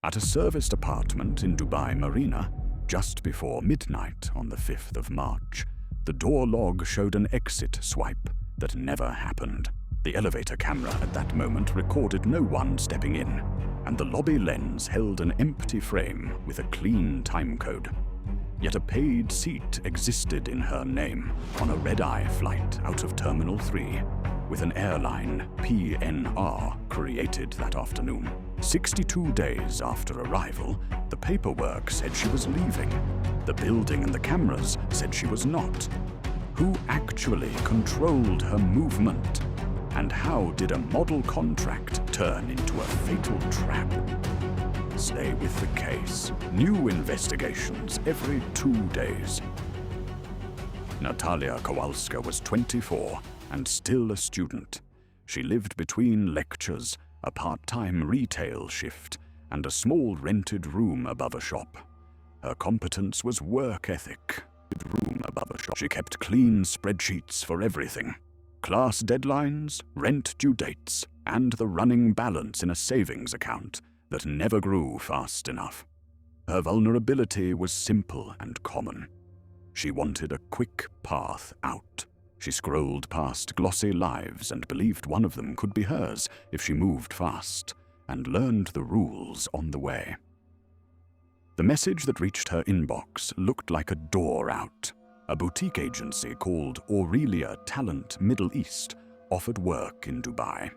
At a serviced apartment in Dubai Marina, just before midnight on the 5th of March, the door log showed an exit swipe that never happened. The elevator camera at that moment recorded no one stepping in, and the lobby lens held an empty frame with a clean timecode. Yet a paid seat existed in her name on a red-eye flight out of Terminal 3 with an airline PNR created that afternoon. 62 days after arrival, the paperwork said she was leaving. The building and the cameras said she was not. Who actually controlled her movement? And how did a model contract turn into a fatal trap? Stay with the case. New investigations every 2 days. Natalia Kowalska was 24 and still a student. She lived between lectures, a part-time retail shift, and a small rented room above a shop. Her competence was work ethic. She kept clean spreadsheets for everything. Class deadlines, rent due dates, and the running balance in a savings account that never grew fast enough. Her vulnerability was simple and common. She wanted a quick path out. She scrolled past glossy lives and believed one of them could be hers if she moved fast, and learned the rules on the way. The message that reached her inbox looked like a door out. A boutique agency called Aurelia Talent Middle East offered work in Dubai.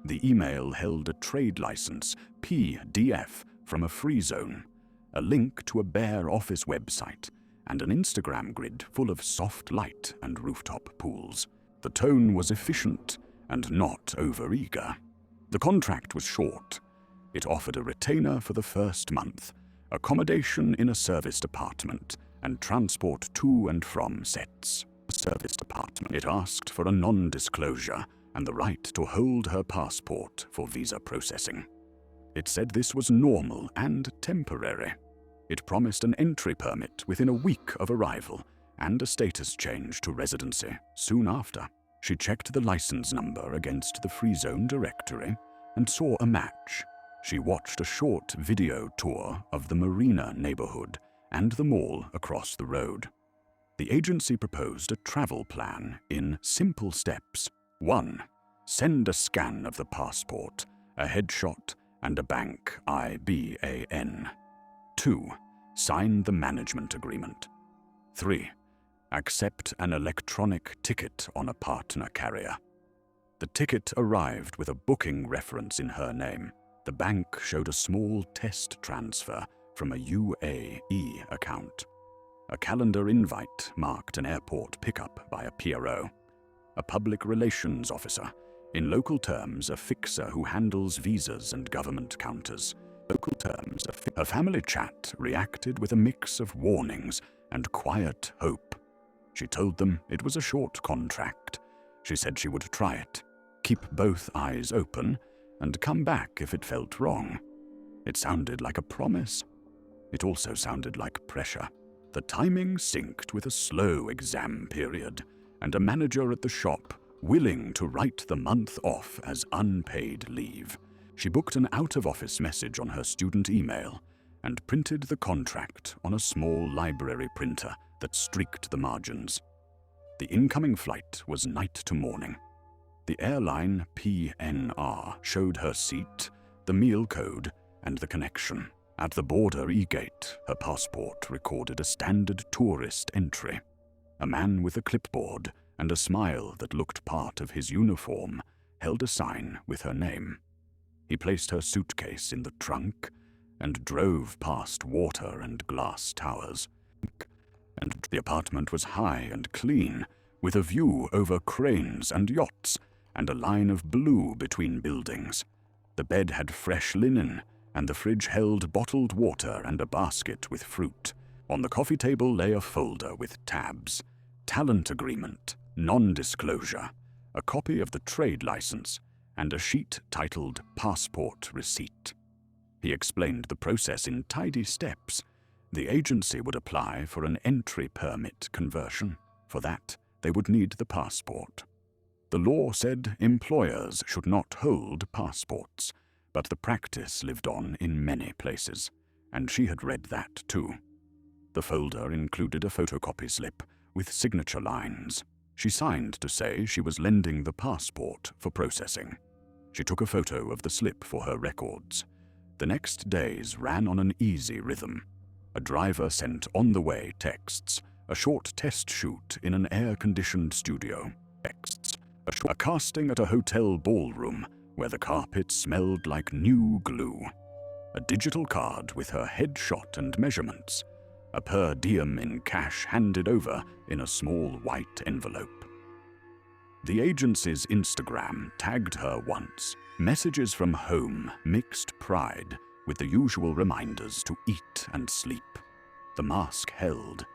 The email held a trade license, PDF, from a free zone, a link to a bare office website, and an Instagram grid full of soft light and rooftop pools. The tone was efficient and not overeager. The contract was short. It offered a retainer for the first month, accommodation in a serviced apartment, and transport to and from sets. Serviced apartment. It asked for a non-disclosure and the right to hold her passport for visa processing. It said this was normal and temporary. It promised an entry permit within a week of arrival and a status change to residency soon after. She checked the license number against the free zone directory and saw a match. She watched a short video tour of the Marina neighborhood and the mall across the road. The agency proposed a travel plan in simple steps. 1. Send a scan of the passport, a headshot, and a bank IBAN. 2. Sign the management agreement. 3. Accept an electronic ticket on a partner carrier. The ticket arrived with a booking reference in her name. The bank showed a small test transfer from a UAE account. A calendar invite marked an airport pickup by a PRO, a public relations officer, in local terms a fixer who handles visas and government counters. Local terms, a family chat reacted with a mix of warnings and quiet hope. She told them it was a short contract. She said she would try it, keep both eyes open, and come back if it felt wrong. It sounded like a promise. It also sounded like pressure. The timing synced with a slow exam period, and a manager at the shop willing to write the month off as unpaid leave. She booked an out-of-office message on her student email and printed the contract on a small library printer that streaked the margins. The incoming flight was night to morning. The airline PNR showed her seat, the meal code, and the connection. At the border e-gate, her passport recorded a standard tourist entry. A man with a clipboard and a smile that looked part of his uniform held a sign with her name. He placed her suitcase in the trunk and drove past water and glass towers. And the apartment was high and clean, with a view over cranes and yachts, and a line of blue between buildings. The bed had fresh linen, and the fridge held bottled water and a basket with fruit. On the coffee table lay a folder with tabs, talent agreement, non-disclosure, a copy of the trade license, and a sheet titled Passport Receipt. He explained the process in tidy steps. The agency would apply for an entry permit conversion. For that, they would need the passport. The law said employers should not hold passports, But the practice lived on in many places, and she had read that too. The folder included a photocopy slip with signature lines. She signed to say she was lending the passport for processing. She took a photo of the slip for her records. The next days ran on an easy rhythm. A driver sent on-the-way texts, a short test shoot in an air-conditioned studio, texts, a casting at a hotel ballroom where the carpet smelled like new glue, a digital card with her headshot and measurements, a per diem in cash handed over in a small white envelope. The agency's Instagram tagged her once. Messages from home mixed pride with the usual reminders to eat and sleep. The mask held.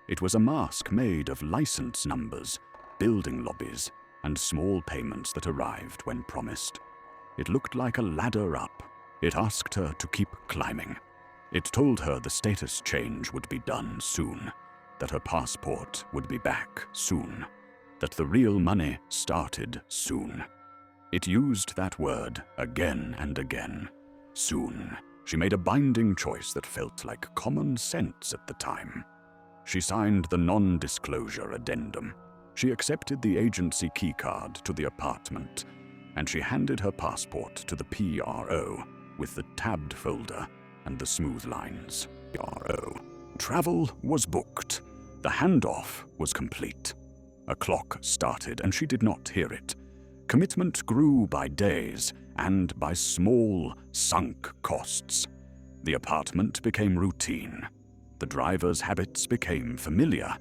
It was a mask made of license numbers, building lobbies, and small payments that arrived when promised. It looked like a ladder up. It asked her to keep climbing. It told her the status change would be done soon, that her passport would be back soon, that the real money started soon. It used that word again and again. Soon. She made a binding choice that felt like common sense at the time. She signed the non-disclosure addendum. She accepted the agency keycard to the apartment, and she handed her passport to the PRO with the tabbed folder and the smooth lines. PRO. Travel was booked. The handoff was complete. A clock started, and she did not hear it. Commitment grew by days and by small, sunk costs. The apartment became routine. The driver's habits became familiar.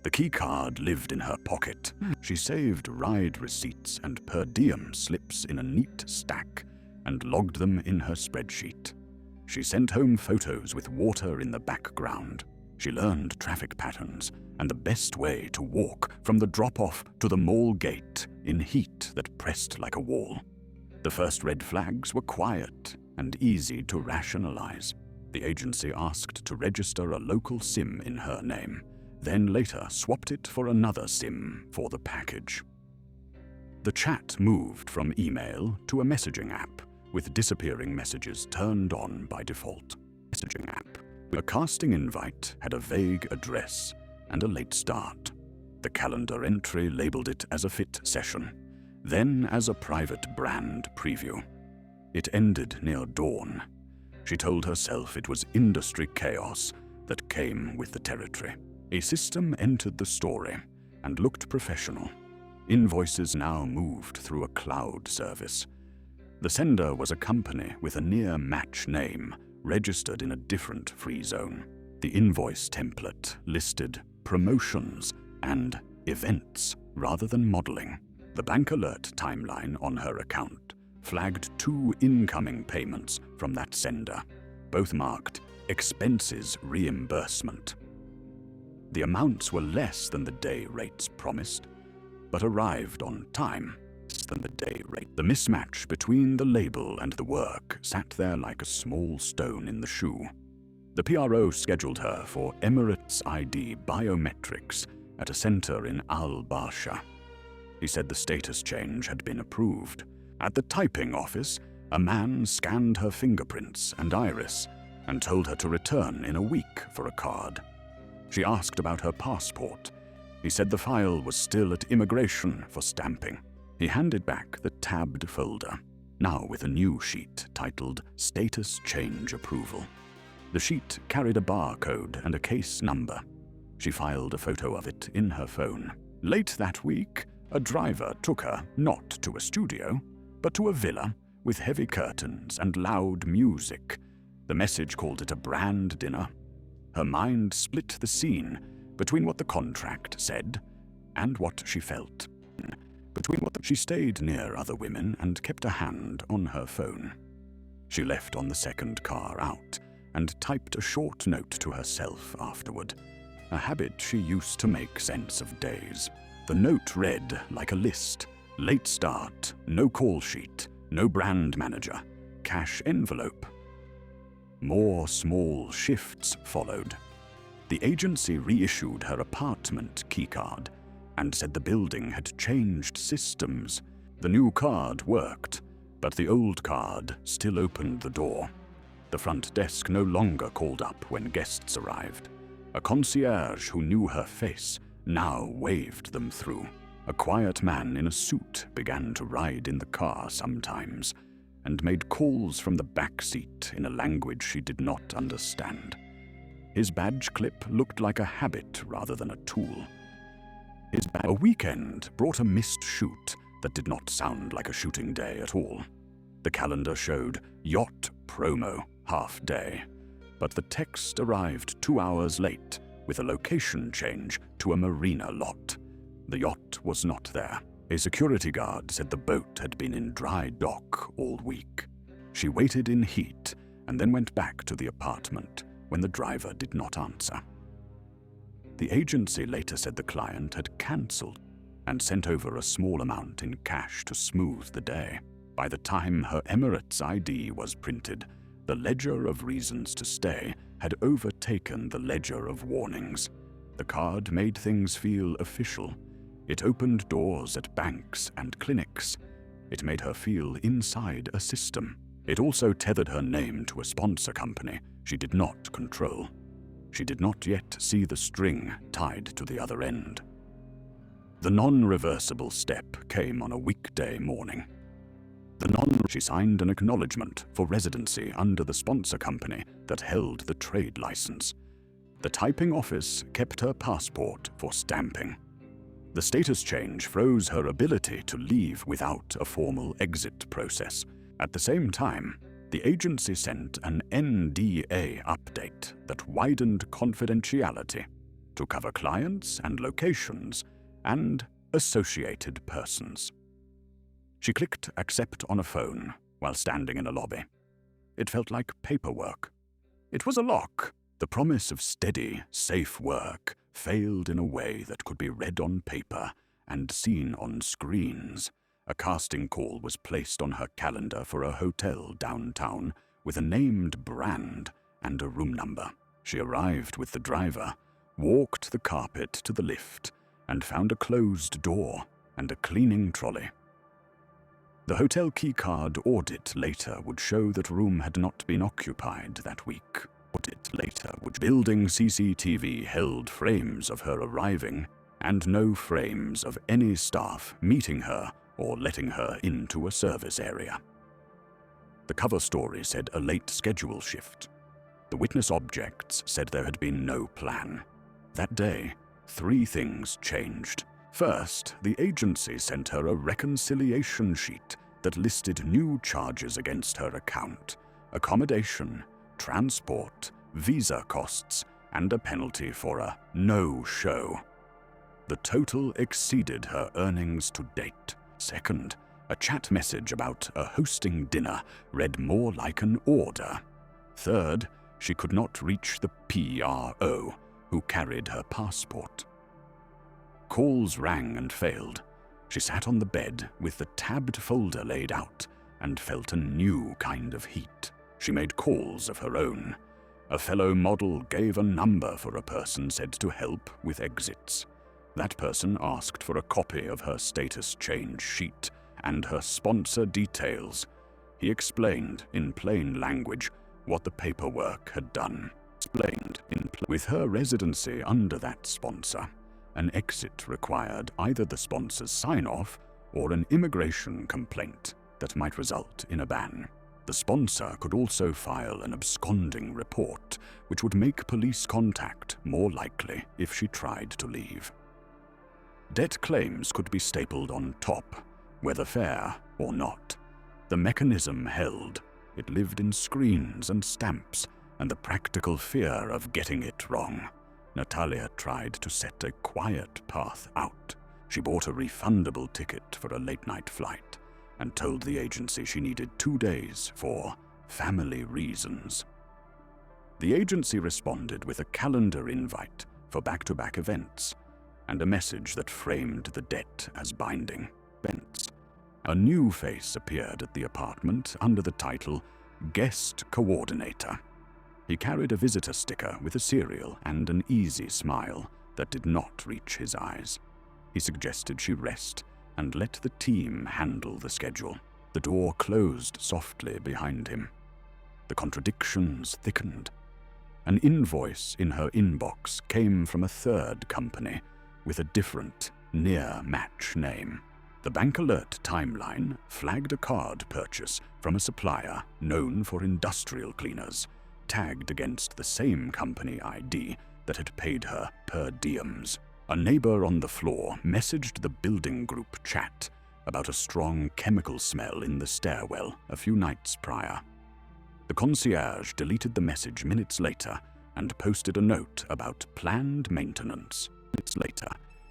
The keycard lived in her pocket. She saved ride receipts and per diem slips in a neat stack and logged them in her spreadsheet. She sent home photos with water in the background. She learned traffic patterns and the best way to walk from the drop-off to the mall gate in heat that pressed like a wall. The first red flags were quiet and easy to rationalize. The agency asked to register a local SIM in her name, then later swapped it for another SIM for the package. The chat moved from email to a messaging app, with disappearing messages turned on by default. Messaging app. A casting invite had a vague address and a late start. The calendar entry labeled it as a fit session, then as a private brand preview. It ended near dawn. She told herself it was industry chaos that came with the territory. A system entered the story and looked professional. Invoices now moved through a cloud service. The sender was a company with a near-match name, registered in a different free zone. The invoice template listed promotions and events rather than modeling. The bank alert timeline on her account flagged 2 incoming payments from that sender, both marked expenses reimbursement. The amounts were less than the day rates promised, but arrived on time. Less than the day rate. The mismatch between the label and the work sat there like a small stone in the shoe. The PRO scheduled her for Emirates ID biometrics at a center in Al-Barsha. He said the status change had been approved. At the typing office, a man scanned her fingerprints and iris and told her to return in a week for a card. She asked about her passport. He said the file was still at immigration for stamping. He handed back the tabbed folder, now with a new sheet titled Status Change Approval. The sheet carried a barcode and a case number. She filed a photo of it in her phone. Late that week, a driver took her not to a studio, but to a villa with heavy curtains and loud music. The message called it a brand dinner. Her mind split the scene between what the contract said and what she felt. She stayed near other women and kept a hand on her phone. She left on the second car out and typed a short note to herself afterward, a habit she used to make sense of days. The note read like a list: late start, no call sheet, no brand manager, cash envelope. More small shifts followed. The agency reissued her apartment keycard and said the building had changed systems. The new card worked, But the old card still opened the door. The front desk no longer called up when guests arrived. A concierge who knew her face now waved them through. A quiet man in a suit began to ride in the car sometimes, and made calls from the back seat in a language she did not understand. His badge clip looked like a habit rather than a tool. A weekend brought a missed shoot that did not sound like a shooting day at all. The calendar showed yacht promo half day, but the text arrived 2 hours late with a location change to a marina lot. The yacht was not there. A security guard said the boat had been in dry dock all week. She waited in heat and then went back to the apartment when the driver did not answer. The agency later said the client had cancelled and sent over a small amount in cash to smooth the day. By the time her Emirates ID was printed, the ledger of reasons to stay had overtaken the ledger of warnings. The card made things feel official. It opened doors at banks and clinics. It made her feel inside a system. It also tethered her name to a sponsor company she did not control. She did not yet see the string tied to the other end. The non-reversible step came on a weekday morning. She signed an acknowledgement for residency under the sponsor company that held the trade license. The typing office kept her passport for stamping. The status change froze her ability to leave without a formal exit process. At the same time, the agency sent an NDA update that widened confidentiality to cover clients and locations and associated persons. She clicked accept on a phone while standing in a lobby. It felt like paperwork. It was a lock. The promise of steady, safe work failed in a way that could be read on paper and seen on screens. A casting call was placed on her calendar for a hotel downtown with a named brand and a room number. She arrived with the driver, walked the carpet to the lift, and found a closed door and a cleaning trolley. The hotel keycard audit later would show that room had not been occupied that week. Building CCTV held frames of her arriving and no frames of any staff meeting her or letting her into a service area. The cover story said a late schedule shift. The witness objects said there had been no plan. That day, 3 things changed. First, the agency sent her a reconciliation sheet that listed new charges against her account: accommodation, transport, visa costs, and a penalty for a no-show. The total exceeded her earnings to date. Second, a chat message about a hosting dinner read more like an order. Third, she could not reach the PRO, who carried her passport. Calls rang and failed. She sat on the bed with the tabbed folder laid out and felt a new kind of heat. She made calls of her own. A fellow model gave a number for a person said to help with exits. That person asked for a copy of her status change sheet and her sponsor details. He explained in plain language what the paperwork had done. With her residency under that sponsor, an exit required either the sponsor's sign-off or an immigration complaint that might result in a ban. The sponsor could also file an absconding report, which would make police contact more likely if she tried to leave. Debt claims could be stapled on top, whether fair or not. The mechanism held. It lived in screens and stamps and the practical fear of getting it wrong. Natalia tried to set a quiet path out. She bought a refundable ticket for a late-night flight and told the agency she needed 2 days for family reasons. The agency responded with a calendar invite for back-to-back events and a message that framed the debt as binding. A new face appeared at the apartment under the title Guest Coordinator. He carried a visitor sticker with a cereal and an easy smile that did not reach his eyes. He suggested she rest and let the team handle the schedule. The door closed softly behind him. The contradictions thickened. An invoice in her inbox came from a third company with a different, near-match name. The bank alert timeline flagged a card purchase from a supplier known for industrial cleaners, tagged against the same company ID that had paid her per diems. A neighbor on the floor messaged the building group chat about a strong chemical smell in the stairwell a few nights prior. The concierge deleted the message minutes later and posted a note about planned maintenance. Minutes later,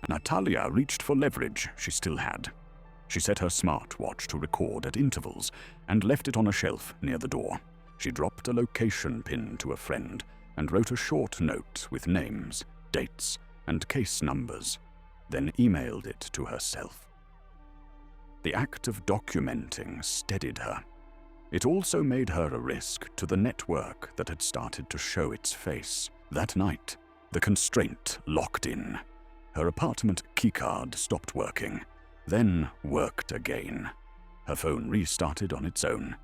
Natalia reached for leverage she still had. She set her smartwatch to record at intervals and left it on a shelf near the door. She dropped a location pin to a friend and wrote a short note with names, dates, and case numbers, then emailed it to herself. The act of documenting steadied her. It also made her a risk to the network that had started to show its face. That night, the constraint locked in. Her apartment keycard stopped working, then worked again. Her phone restarted on its own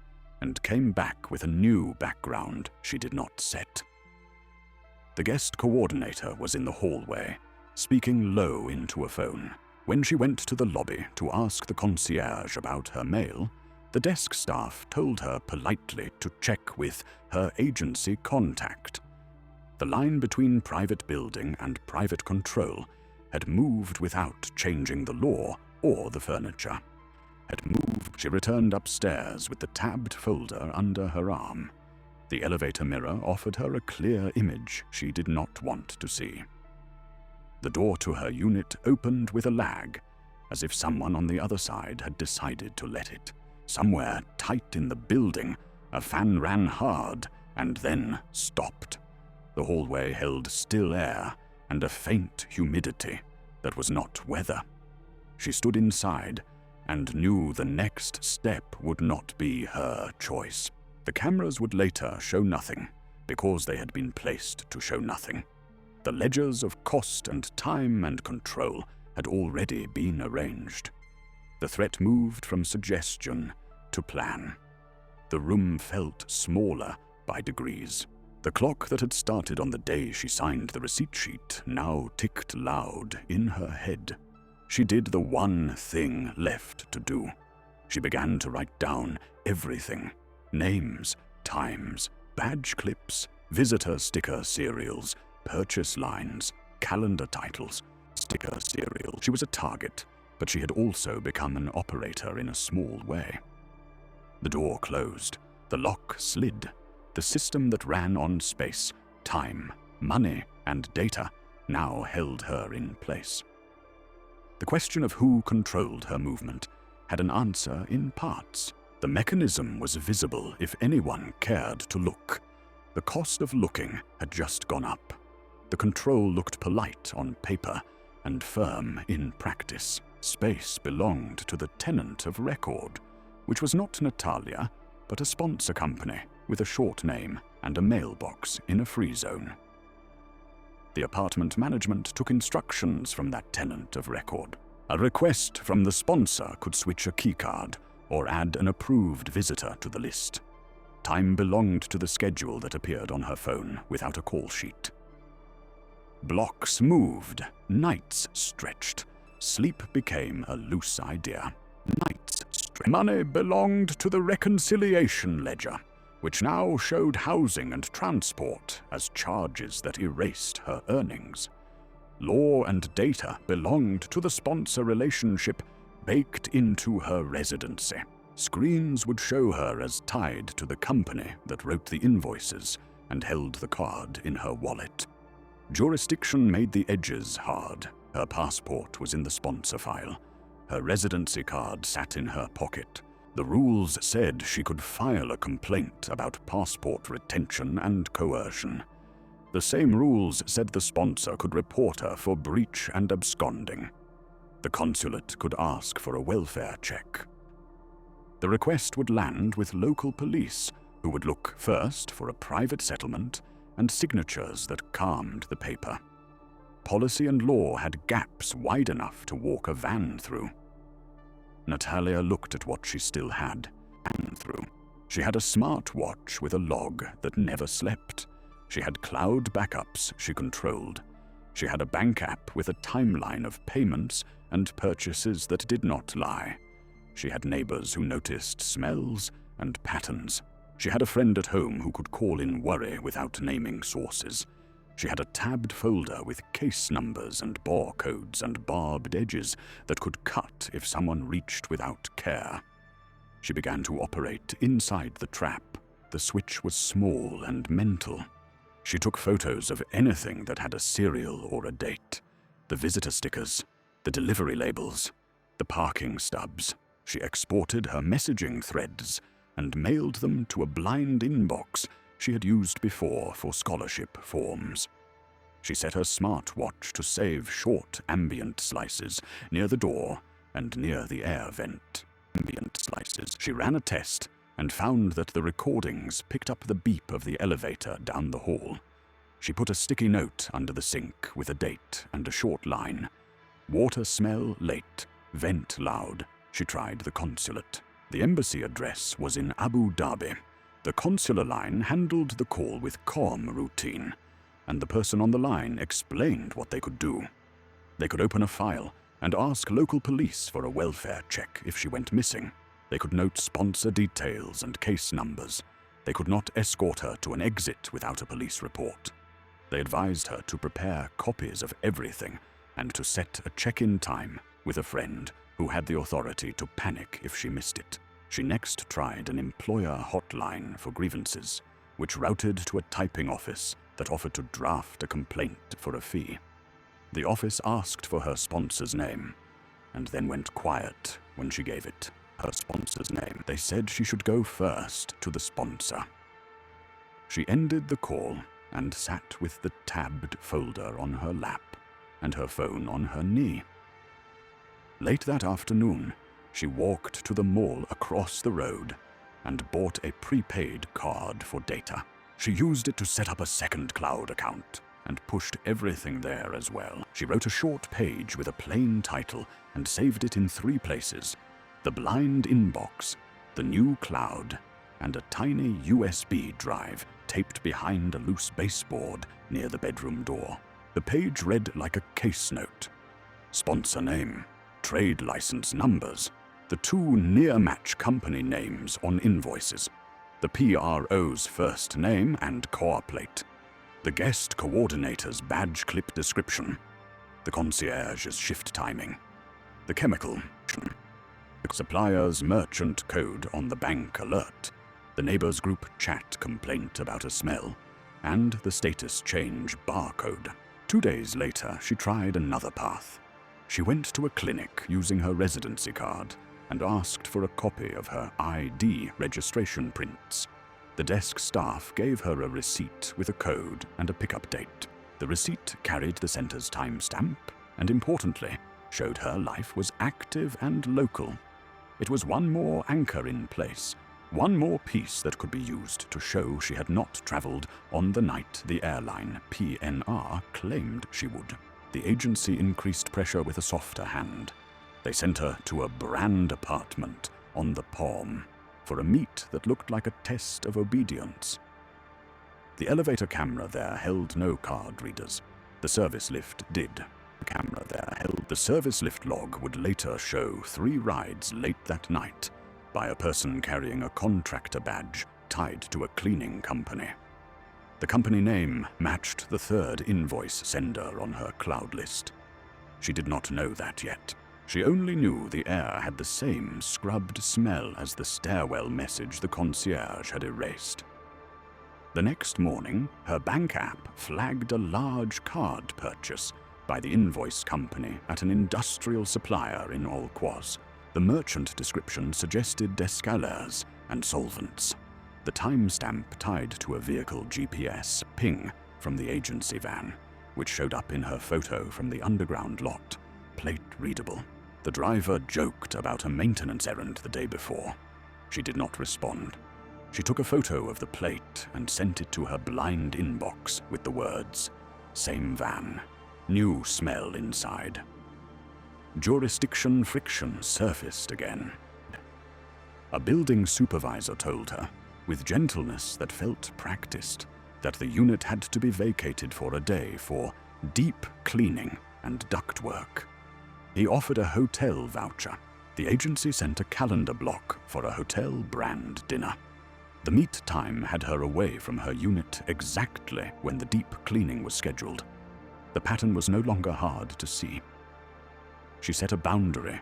and came back with a new background she did not set. The guest coordinator was in the hallway, speaking low into a phone. When she went to the lobby to ask the concierge about her mail, the desk staff told her politely to check with her agency contact. The line between private building and private control had moved without changing the law or the furniture. She returned upstairs with the tabbed folder under her arm. The elevator mirror offered her a clear image she did not want to see. The door to her unit opened with a lag, as if someone on the other side had decided to let it. Somewhere tight in the building, a fan ran hard and then stopped. The hallway held still air and a faint humidity that was not weather. She stood inside and knew the next step would not be her choice. The cameras would later show nothing, because they had been placed to show nothing. The ledgers of cost and time and control had already been arranged. The threat moved from suggestion to plan. The room felt smaller by degrees. The clock that had started on the day she signed the receipt sheet now ticked loud in her head. She did the one thing left to do. She began to write down everything: names, times, badge clips, visitor sticker serials, purchase lines, calendar titles, sticker serial. She was a target, but she had also become an operator in a small way. The door closed. The lock slid. The system that ran on space, time, money, and data now held her in place. The question of who controlled her movement had an answer in parts. The mechanism was visible if anyone cared to look. The cost of looking had just gone up. The control looked polite on paper and firm in practice. Space belonged to the tenant of record, which was not Natalia, but a sponsor company with a short name and a mailbox in a free zone. The apartment management took instructions from that tenant of record. A request from the sponsor could switch a keycard or add an approved visitor to the list. Time belonged to the schedule that appeared on her phone without a call sheet. Blocks moved, nights stretched. Sleep became a loose idea. Nights stretched. Money belonged to the reconciliation ledger, which now showed housing and transport as charges that erased her earnings. Law and data belonged to the sponsor relationship baked into her residency. Screens would show her as tied to the company that wrote the invoices and held the card in her wallet. Jurisdiction made the edges hard. Her passport was in the sponsor file. Her residency card sat in her pocket. The rules said she could file a complaint about passport retention and coercion. The same rules said the sponsor could report her for breach and absconding. The consulate could ask for a welfare check. The request would land with local police, who would look first for a private settlement and signatures that calmed the paper. Policy and law had gaps wide enough to walk a van through. Natalia looked at what she still had, and through. She had a smartwatch with a log that never slept. She had cloud backups she controlled. She had a bank app with a timeline of payments and purchases that did not lie. She had neighbors who noticed smells and patterns. She had a friend at home who could call in worry without naming sources. She had a tabbed folder with case numbers and barcodes and barbed edges that could cut if someone reached without care. She began to operate inside the trap. The switch was small and mental. She took photos of anything that had a serial or a date. The visitor stickers, the delivery labels, the parking stubs. She exported her messaging threads and mailed them to a blind inbox she had used before for scholarship forms. She set her smartwatch to save short ambient slices near the door and near the air vent. Ambient slices. She ran a test and found that the recordings picked up the beep of the elevator down the hall. She put a sticky note under the sink with a date and a short line. Water smell late, vent loud. She tried the consulate. The embassy address was in Abu Dhabi. The consular line handled the call with calm routine, and the person on the line explained what they could do. They could open a file and ask local police for a welfare check if she went missing. They could note sponsor details and case numbers. They could not escort her to an exit without a police report. They advised her to prepare copies of everything and to set a check-in time with a friend who had the authority to panic if she missed it. She next tried an employer hotline for grievances, which routed to a typing office that offered to draft a complaint for a fee. The office asked for her sponsor's name, and then went quiet when she gave it. Her sponsor's name. They said she should go first to the sponsor. She ended the call and sat with the tabbed folder on her lap and her phone on her knee. Late that afternoon, she walked to the mall across the road and bought a prepaid card for data. She used it to set up a second cloud account and pushed everything there as well. She wrote a short page with a plain title and saved it in 3 places: the blind inbox, the new cloud, and a tiny USB drive taped behind a loose baseboard near the bedroom door. The page read like a case note. Sponsor name, trade license numbers, the 2 near-match company names on invoices, the PRO's first name and car plate, the guest coordinator's badge clip description, the concierge's shift timing, the chemical, the supplier's merchant code on the bank alert, the neighbor's group chat complaint about a smell, and the status change barcode. 2 days later, she tried another path. She went to a clinic using her residency card and asked for a copy of her ID registration prints. The desk staff gave her a receipt with a code and a pickup date. The receipt carried the center's timestamp and, importantly, showed her life was active and local. It was one more anchor in place, one more piece that could be used to show she had not traveled on the night the airline PNR claimed she would. The agency increased pressure with a softer hand. They sent her to a brand apartment on the Palm for a meet that looked like a test of obedience. The elevator camera there held no card readers. The service lift did. The service lift log would later show 3 rides late that night by a person carrying a contractor badge tied to a cleaning company. The company name matched the 3rd invoice sender on her cloud list. She did not know that yet. She only knew the air had the same scrubbed smell as the stairwell message the concierge had erased. The next morning, her bank app flagged a large card purchase by the invoice company at an industrial supplier in Al-Quoz. The merchant description suggested descalers and solvents. The timestamp tied to a vehicle GPS ping from the agency van, which showed up in her photo from the underground lot, plate readable. The driver joked about a maintenance errand the day before. She did not respond. She took a photo of the plate and sent it to her blind inbox with the words, "Same van, new smell inside." jurisdiction friction surfaced again. A building supervisor told her, with gentleness that felt practiced, that the unit had to be vacated for a day for deep cleaning and ductwork. He offered a hotel voucher. The agency sent a calendar block for a hotel brand dinner. The meet time had her away from her unit exactly when the deep cleaning was scheduled. The pattern was no longer hard to see. She set a boundary.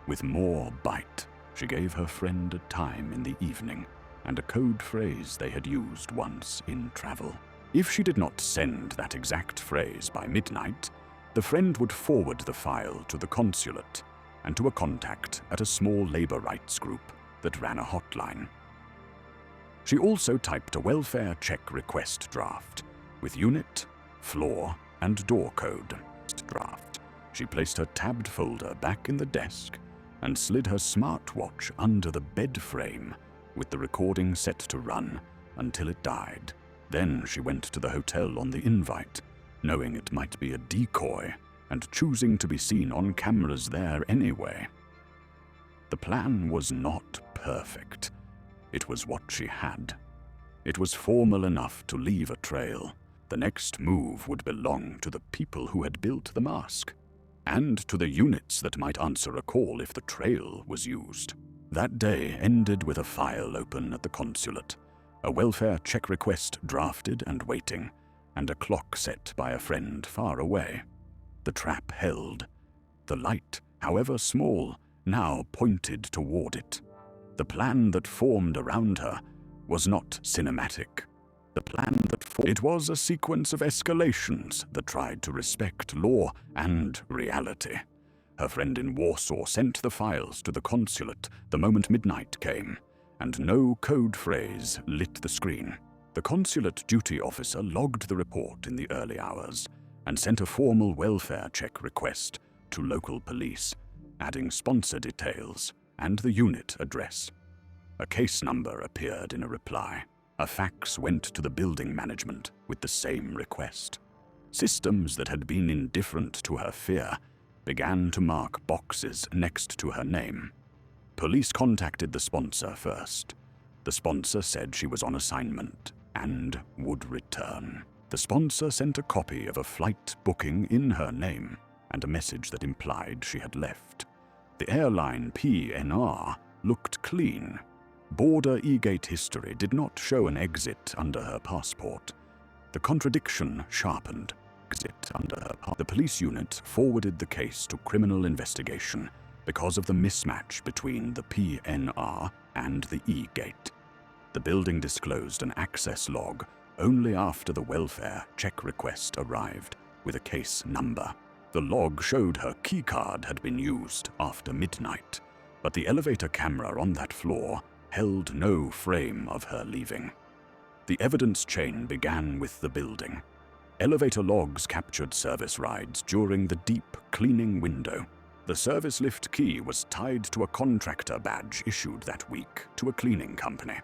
With more bite, she gave her friend a time in the evening and a code phrase they had used once in travel. If she did not send that exact phrase by midnight, the friend would forward the file to the consulate and to a contact at a small labor rights group that ran a hotline. She also typed a welfare check request draft with unit, floor, and door code draft. She placed her tabbed folder back in the desk and slid her smartwatch under the bed frame with the recording set to run until it died. Then she went to the hotel on the invite, knowing it might be a decoy and choosing to be seen on cameras there anyway. The plan was not perfect. It was what she had. It was formal enough to leave a trail. The next move would belong to the people who had built the mask, and to the units that might answer a call if the trail was used. That day ended with a file open at the consulate, a welfare check request drafted and waiting, and a clock set by a friend far away. The trap held. The light, however small, now pointed toward it. The plan that formed around her was not cinematic. It was a sequence of escalations that tried to respect law and reality. Her friend in Warsaw sent the files to the consulate the moment midnight came, and no code phrase lit the screen. The consulate duty officer logged the report in the early hours and sent a formal welfare check request to local police, adding sponsor details and the unit address. A case number appeared in a reply. A fax went to the building management with the same request. Systems that had been indifferent to her fear began to mark boxes next to her name. Police contacted the sponsor first. The sponsor said she was on assignment and would return. The sponsor sent a copy of a flight booking in her name and a message that implied she had left. The airline PNR looked clean. Border e-gate history did not show an exit under her passport. The contradiction sharpened. The police unit forwarded the case to criminal investigation because of the mismatch between the PNR and the e-gate. The building disclosed an access log only after the welfare check request arrived with a case number. The log showed her keycard had been used after midnight, but the elevator camera on that floor held no frame of her leaving. The evidence chain began with the building. Elevator logs captured service rides during the deep cleaning window. The service lift key was tied to a contractor badge issued that week to a cleaning company.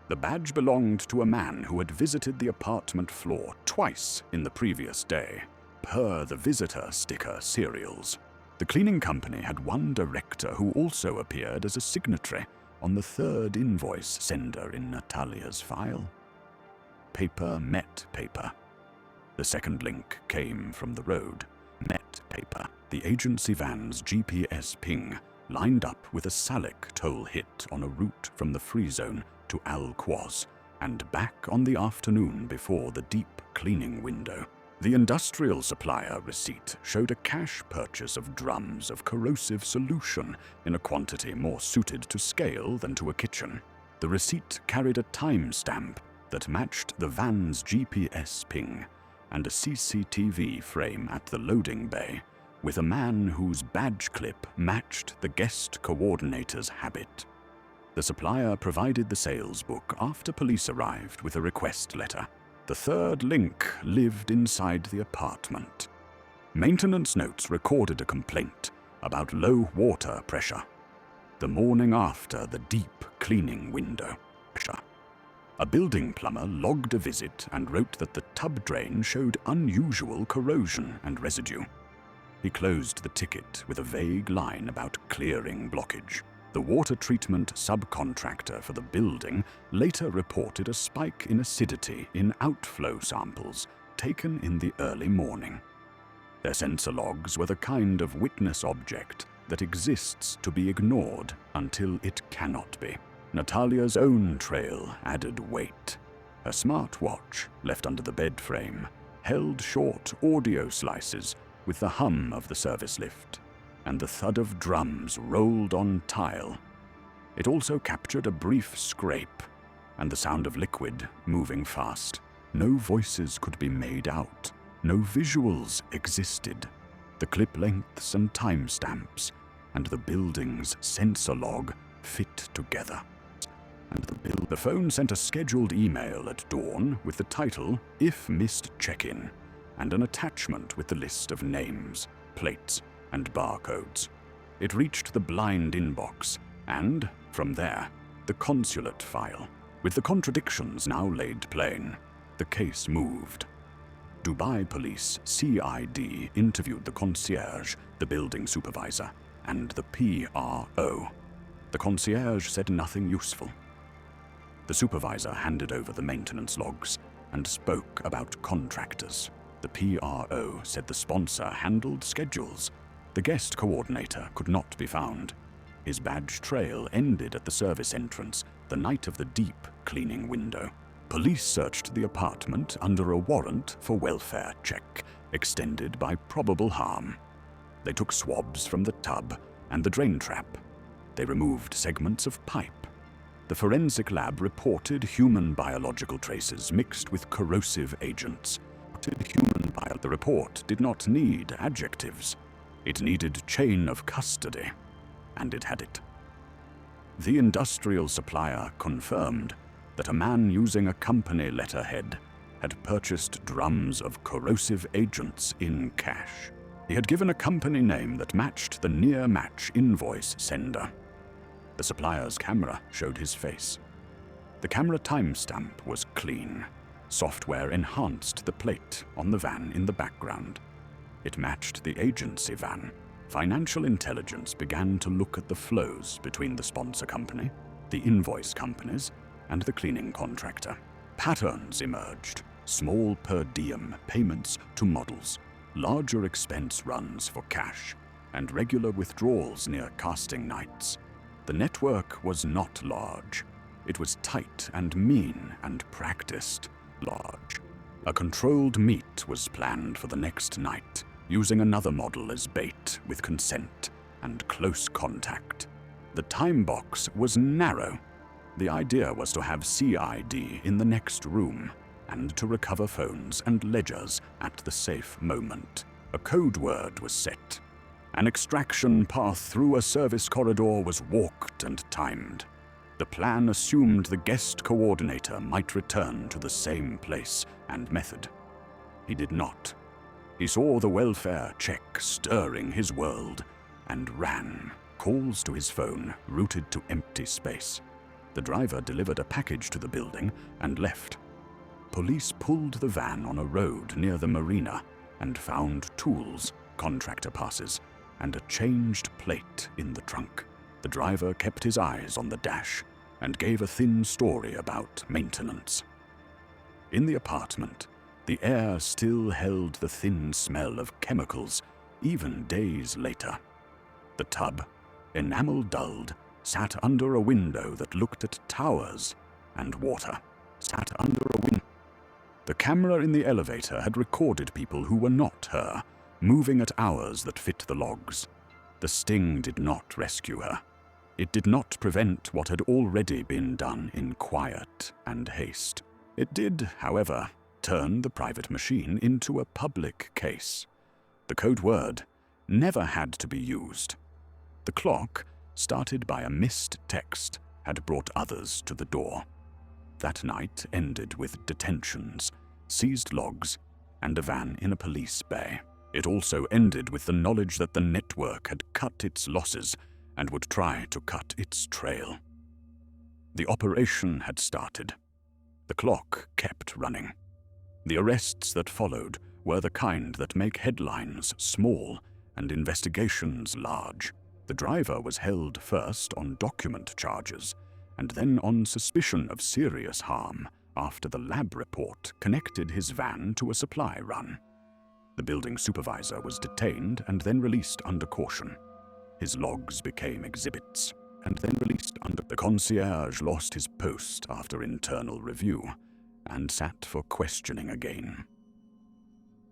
The badge belonged to a man who had visited the apartment floor twice in the previous day, per the visitor sticker serials. The cleaning company had one director who also appeared as a signatory on the third invoice sender in Natalia's file. Paper met paper. The second link came from the road. Met paper. The agency van's GPS ping lined up with a Salic toll hit on a route from the free zone to Al Quoz and back on the afternoon before the deep cleaning window. The industrial supplier receipt showed a cash purchase of drums of corrosive solution in a quantity more suited to scale than to a kitchen. The receipt carried a timestamp that matched the van's GPS ping and a CCTV frame at the loading bay with a man whose badge clip matched the guest coordinator's habit. The supplier provided the sales book after police arrived with a request letter. The third link lived inside the apartment. Maintenance notes recorded a complaint about low water pressure. The morning after the deep cleaning window. A building plumber logged a visit and wrote that the tub drain showed unusual corrosion and residue. He closed the ticket with a vague line about clearing blockage. The water treatment subcontractor for the building later reported a spike in acidity in outflow samples taken in the early morning. Their sensor logs were the kind of witness object that exists to be ignored until it cannot be. Natalia's own trail added weight. Her smartwatch, left under the bed frame, held short audio slices with the hum of the service lift, and the thud of drums rolled on tile. It also captured a brief scrape, and the sound of liquid moving fast. No voices could be made out. No visuals existed. The clip lengths and timestamps and the building's sensor log fit together. And the phone sent a scheduled email at dawn with the title, "If Missed Check-in," and an attachment with the list of names, plates, and barcodes. It reached the blind inbox, and, from there, the consulate file. With the contradictions now laid plain, the case moved. Dubai Police CID interviewed the concierge, the building supervisor, and the PRO. The concierge said nothing useful. The supervisor handed over the maintenance logs and spoke about contractors. The PRO said the sponsor handled schedules. The guest coordinator could not be found. His badge trail ended at the service entrance the night of the deep cleaning window. Police searched the apartment under a warrant for welfare check, extended by probable harm. They took swabs from the tub and the drain trap. They removed segments of pipe. The forensic lab reported human biological traces mixed with corrosive agents. The report did not need adjectives. It needed chain of custody, and it had it. The industrial supplier confirmed that a man using a company letterhead had purchased drums of corrosive agents in cash. He had given a company name that matched the near-match invoice sender. The supplier's camera showed his face. The camera timestamp was clean. Software enhanced the plate on the van in the background. It matched the agency van. Financial intelligence began to look at the flows between the sponsor company, the invoice companies, and the cleaning contractor. Patterns emerged: small per diem payments to models, larger expense runs for cash, and regular withdrawals near casting nights. The network was not large. It was tight and mean and practiced large. A controlled meet was planned for the next night, using another model as bait with consent and close contact. The time box was narrow. The idea was to have CID in the next room and to recover phones and ledgers at the safe moment. A code word was set. An extraction path through a service corridor was walked and timed. The plan assumed the guest coordinator might return to the same place and method. He did not. He saw the welfare check stirring his world and ran, calls to his phone routed to empty space. The driver delivered a package to the building and left. Police pulled the van on a road near the marina and found tools, contractor passes, and a changed plate in the trunk. The driver kept his eyes on the dash and gave a thin story about maintenance. In the apartment, the air still held the thin smell of chemicals, even days later. The tub, enamel-dulled, sat under a window that looked at towers and water. The camera in the elevator had recorded people who were not her, moving at hours that fit the logs. The sting did not rescue her. It did not prevent what had already been done in quiet and haste. It did, however, turn the private machine into a public case. The code word never had to be used. The clock, started by a missed text, had brought others to the door. That night ended with detentions, seized logs, and a van in a police bay. It also ended with the knowledge that the network had cut its losses and would try to cut its trail. The operation had started. The clock kept running. The arrests that followed were the kind that make headlines small and investigations large. The driver was held first on document charges, and then on suspicion of serious harm after the lab report connected his van to a supply run. The building supervisor was detained and then released under caution. His logs became exhibits, and then released under. The concierge lost his post after internal review, and sat for questioning again.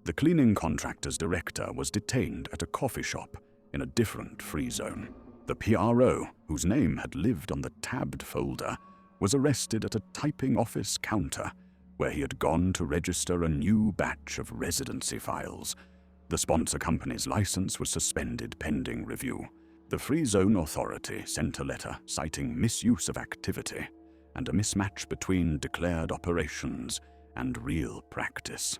The cleaning contractor's director was detained at a coffee shop in a different free zone. The PRO, whose name had lived on the tabbed folder, was arrested at a typing office counter where he had gone to register a new batch of residency files. The sponsor company's license was suspended pending review. The Free Zone Authority sent a letter citing misuse of activity and a mismatch between declared operations and real practice.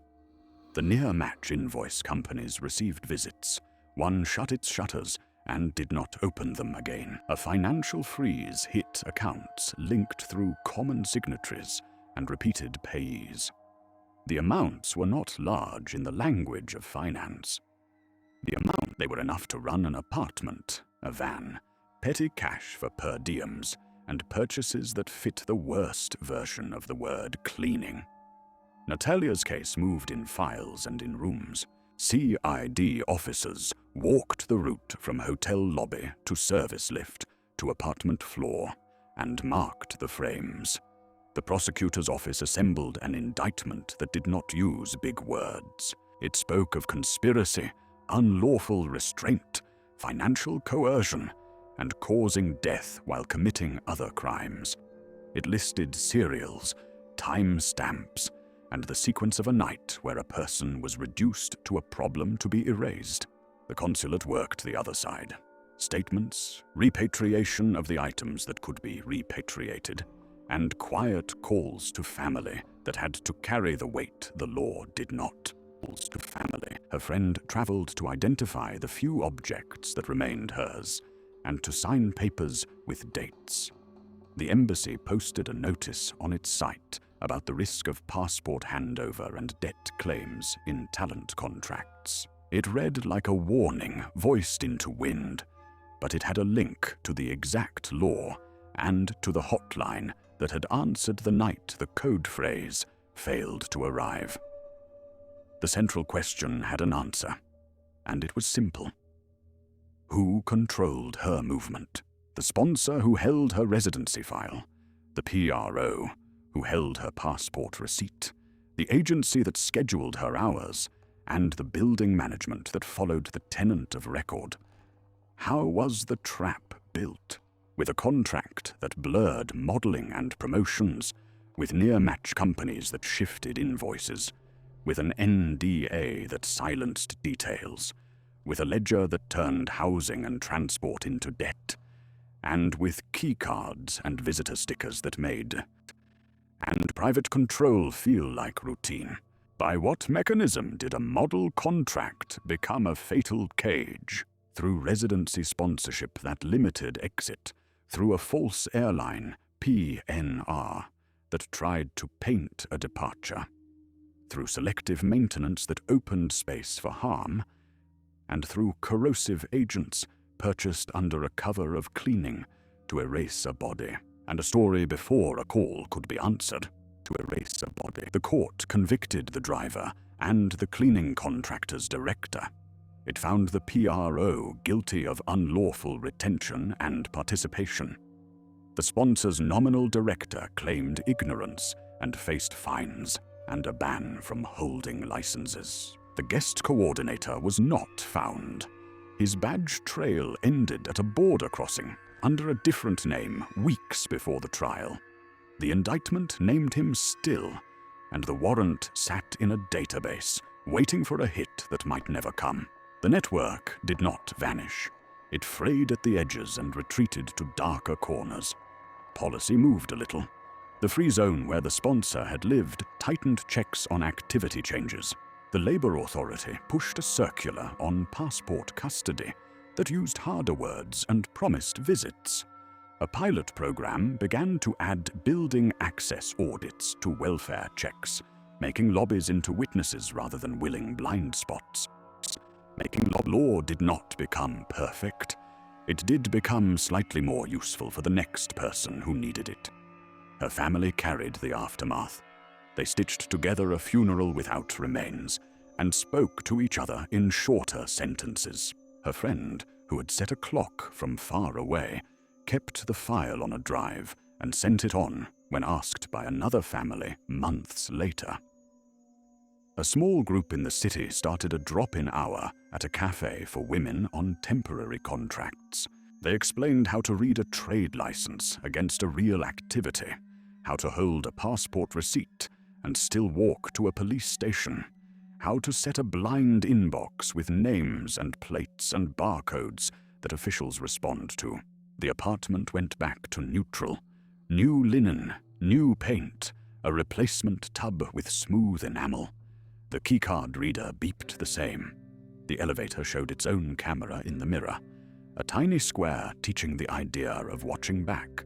The near-match invoice companies received visits. One shut its shutters and did not open them again. A financial freeze hit accounts linked through common signatories and repeated payees. The amounts were not large in the language of finance. They were enough to run an apartment, a van, petty cash for per diems, and purchases that fit the worst version of the word cleaning. Natalia's case moved in files and in rooms. CID officers walked the route from hotel lobby to service lift to apartment floor and marked the frames. The prosecutor's office assembled an indictment that did not use big words. It spoke of conspiracy, unlawful restraint, financial coercion, and causing death while committing other crimes. It listed serials, time stamps, and the sequence of a night where a person was reduced to a problem to be erased. The consulate worked the other side. Statements, repatriation of the items that could be repatriated, and quiet calls to family that had to carry the weight the law did not. Calls to family. Her friend traveled to identify the few objects that remained hers, and to sign papers with dates. The embassy posted a notice on its site about the risk of passport handover and debt claims in talent contracts. It read like a warning voiced into wind, but it had a link to the exact law and to the hotline that had answered the night the code phrase failed to arrive. The central question had an answer, and it was simple. Who controlled her movement? The sponsor who held her residency file, the PRO who held her passport receipt, the agency that scheduled her hours, and the building management that followed the tenant of record. How was the trap built? With a contract that blurred modeling and promotions, with near-match companies that shifted invoices, with an NDA that silenced details, with a ledger that turned housing and transport into debt, and with keycards and visitor stickers that made and private control feel like routine. By what mechanism did a model contract become a fatal cage? Through residency sponsorship that limited exit, through a false airline, PNR, that tried to paint a departure, through selective maintenance that opened space for harm, and through corrosive agents purchased under a cover of cleaning to erase a body, and a story before a call could be answered. To erase a body. The court convicted the driver and the cleaning contractor's director. It found the PRO guilty of unlawful retention and participation. The sponsor's nominal director claimed ignorance and faced fines and a ban from holding licenses. The guest coordinator was not found. His badge trail ended at a border crossing under a different name weeks before the trial. The indictment named him still, and the warrant sat in a database, waiting for a hit that might never come. The network did not vanish. It frayed at the edges and retreated to darker corners. Policy moved a little. The free zone where the sponsor had lived tightened checks on activity changes. The Labor Authority pushed a circular on passport custody that used harder words and promised visits. A pilot program began to add building access audits to welfare checks, making lobbies into witnesses rather than willing blind spots. Making law did not become perfect. It did become slightly more useful for the next person who needed it. Her family carried the aftermath. They stitched together a funeral without remains and spoke to each other in shorter sentences. Her friend, who had set a clock from far away, kept the file on a drive and sent it on when asked by another family months later. A small group in the city started a drop-in hour at a cafe for women on temporary contracts. They explained how to read a trade license against a real activity, how to hold a passport receipt and still walk to a police station, how to set a blind inbox with names and plates and barcodes that officials respond to. The apartment went back to neutral. New linen, new paint, a replacement tub with smooth enamel. The keycard reader beeped the same. The elevator showed its own camera in the mirror, a tiny square teaching the idea of watching back.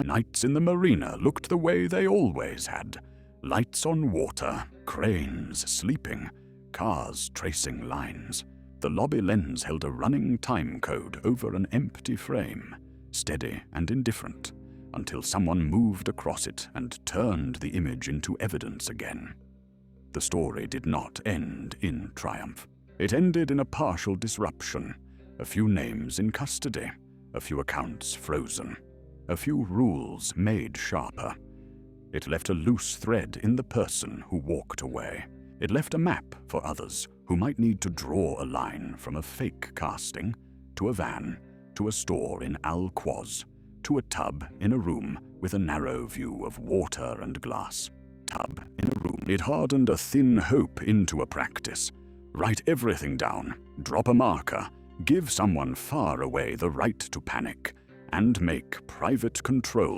Nights in the marina looked the way they always had. Lights on water, cranes sleeping, cars tracing lines. The lobby lens held a running time code over an empty frame, steady and indifferent, until someone moved across it and turned the image into evidence again. The story did not end in triumph. It ended in a partial disruption, a few names in custody, a few accounts frozen, a few rules made sharper. It left a loose thread in the person who walked away. It left a map for others who might need to draw a line from a fake casting to a van, to a store in Al-Quoz, to a tub in a room with a narrow view of water and glass. Tub in a room. It hardened a thin hope into a practice. Write everything down, drop a marker, give someone far away the right to panic, and make private control